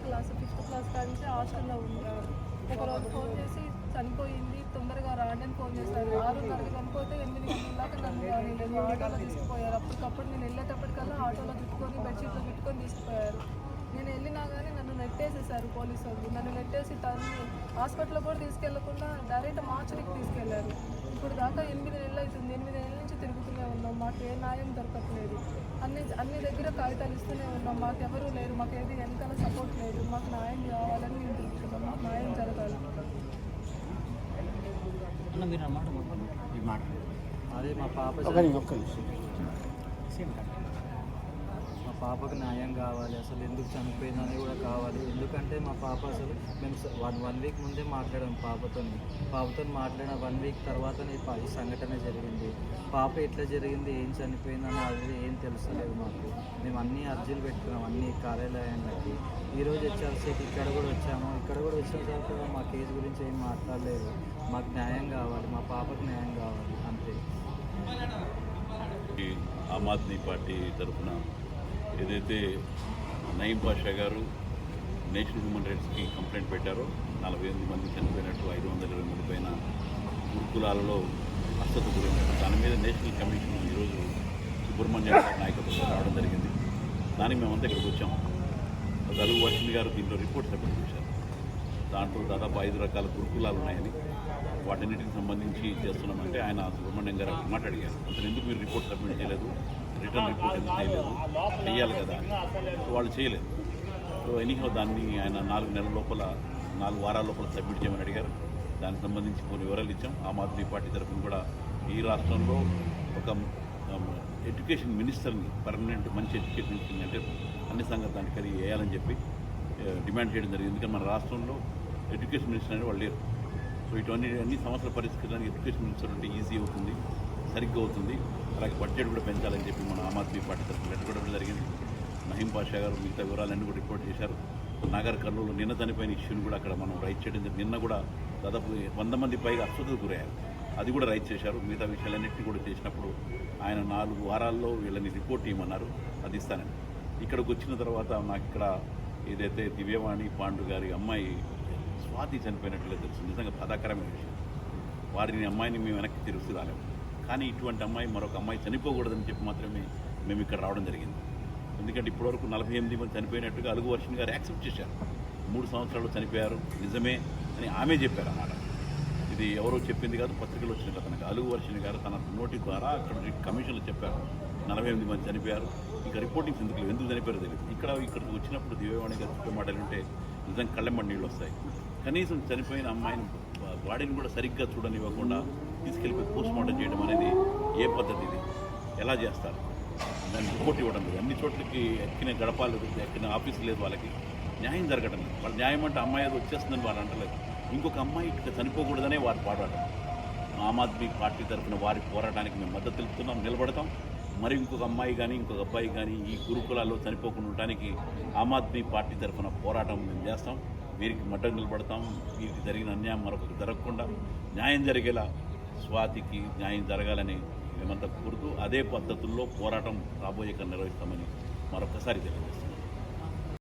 Class 5th class నుంచి హాస్టల్లో ఉంది. ఒకరోజు ఫోన్ చేసి చనిపోయింది, తొందరగా రాండి అని ఫోన్ చేశారు. 6:30కి చనిపోతే 8 గంటల దాకా నన్ను రానిలేదు. ఆటోలో తీసుకుపోయారు. అప్పటికప్పుడు నేను వెళ్ళేటప్పటికల్లా ఆటోలో చుట్టుకొని బెడ్షీట్లో చుట్టుకొని తీసుకుపోయారు. నేను వెళ్ళినా కానీ నన్ను నెట్టేసేసారు పోలీసు వాళ్ళు. నన్ను నెట్టేసి తను హాస్పిటల్లో కూడా తీసుకెళ్లకుండా డైరెక్ట్ మార్చరికి తీసుకెళ్లారు. ఇప్పుడు దాకా 8 నెలలు అవుతుంది. 8 నెలల నుంచి తిరుగుతూనే ఉన్నాం. మాకు ఏ న్యాయం దొరకట్లేదు. అన్ని దగ్గర కాగితాలు ఇస్తూనే ఉన్నాం. మాకెవరూ లేరు, మాకేది వెనకాల సపోర్ట్ లేదు. మాకు న్యాయం కావాలని మేము తిరుగుతున్నాం. మాకు న్యాయం జరగాలి. అదే మా పాపకు న్యాయం కావాలి. అసలు ఎందుకు చనిపోయిందని కూడా కావాలి. ఎందుకంటే మా పాప అసలు మేము వన్ వీక్ ముందే మాట్లాడాం పాపతో మాట్లాడిన 1 వీక్ తర్వాత ఈ సంఘటన జరిగింది. పాప ఎట్లా జరిగింది, ఏం చనిపోయిందని అది ఏం తెలుస్తలేదు మాకు. మేము అన్ని అర్జీలు పెట్టుకున్నాం అన్ని కార్యాలయాలకి. ఈరోజు వచ్చేసరికి ఇక్కడ కూడా వచ్చిన తర్వాత మా కేసు గురించి ఏం మాట్లాడలేదు. మాకు న్యాయం కావాలి, మా పాపకు న్యాయం కావాలి అంతే. ఆమ్ ఆద్మీ పార్టీ తరఫున ఏదైతే నయీం పాషా గారు నేషనల్ హ్యూమన్ రైట్స్కి కంప్లైంట్ పెట్టారో 48 మంది చనిపోయినట్టు, 520 మంది పైన గురుకులాలలో హస్తత గురైనట్టు, దాని మీద నేషనల్ కమిషన్ ఈరోజు సుబ్రహ్మణ్యం గారి నాయకత్వంలో రావడం జరిగింది. దానికి మేమంతా ఇక్కడికి వచ్చాం. అలుగు వర్షిణి గారు దీంట్లో రిపోర్ట్ సబ్మిట్ చేశారు. దాంట్లో దాదాపు 5 రకాల గురుకులాలు ఉన్నాయని, వాటన్నిటికి సంబంధించి చేస్తున్నామంటే ఆయన సుబ్రహ్మణ్యం గారు మాట అడిగారు, అసలు ఎందుకు మీరు రిపోర్ట్ సబ్మిట్ చేయలేదు, రిటర్న్ రిపోర్ట్ ఎందుకు చేయలేదు, చేయాలి కదా. సో వాళ్ళు చేయలేదు. సో ఎనీహో దాన్ని ఆయన 4 నెలల లోపల 4 వారాల లోపల సబ్మిట్ చేయమని అడిగారు. దానికి సంబంధించి కొన్ని వివరాలు ఇచ్చాం. ఆమ్ ఆద్మీ పార్టీ తరఫున కూడా ఈ రాష్ట్రంలో ఒక ఎడ్యుకేషన్ మినిస్టర్ని, పర్మనెంట్ మంచి ఎడ్యుకేషన్ మినిస్టర్ని అంటే అన్ని సంఘానికి వేయాలని చెప్పి డిమాండ్ చేయడం జరిగింది. ఎందుకంటే మన రాష్ట్రంలో ఎడ్యుకేషన్ మినిస్టర్ అనేది వాళ్ళు లేరు. సో అన్ని సమస్యల పరిష్కరించడానికి ఎడ్యుకేషన్ మినిస్టర్ ఉంటే ఈజీ అవుతుంది, సరిగ్గా అవుతుంది. అలాగే బడ్జెట్ కూడా పెంచాలని చెప్పి మన ఆమ్ ఆద్మీ పార్టీ తరఫున లెటర్ కూడా జరిగింది. నయీం పాషా గారు మిగతా వివరాలన్నీ కూడా రిపోర్ట్ చేశారు. నాగర్ కర్నూలు నిన్న చనిపోయిన ఇష్యూని కూడా అక్కడ మనం రైట్ చేయడం జరిగింది. నిన్న కూడా దాదాపు 100 మంది పైగా అస్వస్థతకు గురయ్యారు, అది కూడా రైట్ చేశారు. మిగతా విషయాలన్నింటినీ కూడా చేసినప్పుడు ఆయన 4 వారాల్లో వీళ్ళని రిపోర్ట్ ఇవ్వమన్నారు, అది ఇస్తానండి. ఇక్కడికి వచ్చిన తర్వాత నాకు ఇక్కడ ఏదైతే దివ్యవాణి పాండు గారి అమ్మాయి స్వాతి చనిపోయినట్లే తెలుసు. నిజంగా బాధాకరమైన విషయం. వారిని అమ్మాయిని మేము వెనక్కి తిరుగుతూ రాలేము. కానీ ఇటువంటి అమ్మాయి మరొక అమ్మాయి చనిపోకూడదని చెప్పి మాత్రమే మేము ఇక్కడ రావడం జరిగింది. ఎందుకంటే ఇప్పటివరకు 48 మంది చనిపోయినట్టుగా అలుగు వర్షిణి గారు యాక్సెప్ట్ చేశారు. 3 సంవత్సరాలు చనిపోయారు నిజమే అని ఆమె చెప్పారు అన్నమాట. ఇది ఎవరో చెప్పింది కాదు, పత్రికలు వచ్చిన కథనక. అలుగు వర్షిణి గారు తన నోటి ద్వారా అక్కడ కమిషన్లో చెప్పారు 48 మంది చనిపోయారు. ఇంకా రిపోర్టింగ్స్ ఎందుకు చనిపోయారో తెలియదు. ఇక్కడికి వచ్చినప్పుడు దివ్యవాణి గారు చెప్పే మాటలు ఉంటే నిజంగా కళ్ళెమ్మడి నీళ్ళు వస్తాయి. కనీసం చనిపోయిన అమ్మాయిని బాడీని కూడా సరిగ్గా చూడనివ్వకుండా తీసుకెళ్ళిపోయి పోస్ట్మార్టం చేయడం అనేది ఏ పద్ధతి? ఇది ఎలా చేస్తారు? దాన్ని రిపోర్ట్ ఇవ్వడం లేదు. అన్ని చోట్లకి ఎక్కిన గడపాలు, ఎక్కిన ఆఫీసు లేదు, వాళ్ళకి న్యాయం జరగడం లేదు. వాళ్ళ న్యాయం అంటే అమ్మాయి అది వచ్చేస్తుందని వాళ్ళు అంటలేదు. ఇంకొక అమ్మాయి ఇక్కడ చనిపోకూడదనే వారు పోరాటం. ఆమ్ ఆద్మీ పార్టీ తరఫున వారి పోరాటానికి మేము మద్దతు తెలుపుతున్నాం, నిలబడతాం. మరి ఇంకొక అమ్మాయి కానీ ఇంకొక అబ్బాయి కానీ ఈ గురుకులాల్లో చనిపోకుండా ఉండటానికి ఆమ్ ఆద్మీ పార్టీ తరఫున పోరాటం మేము చేస్తాం. వీరికి మద్దతు నిలబడతాం. వీరికి జరిగిన అన్యాయం మరొకరికి జరగకుండా న్యాయం జరిగేలా స్వాతికి న్యాయం జరగాలని మేమంతా కోరుతూ అదే పద్ధతుల్లో పోరాటం రాబోయే నిర్వహిస్తామని మరొకసారి తెలియజేస్తాం.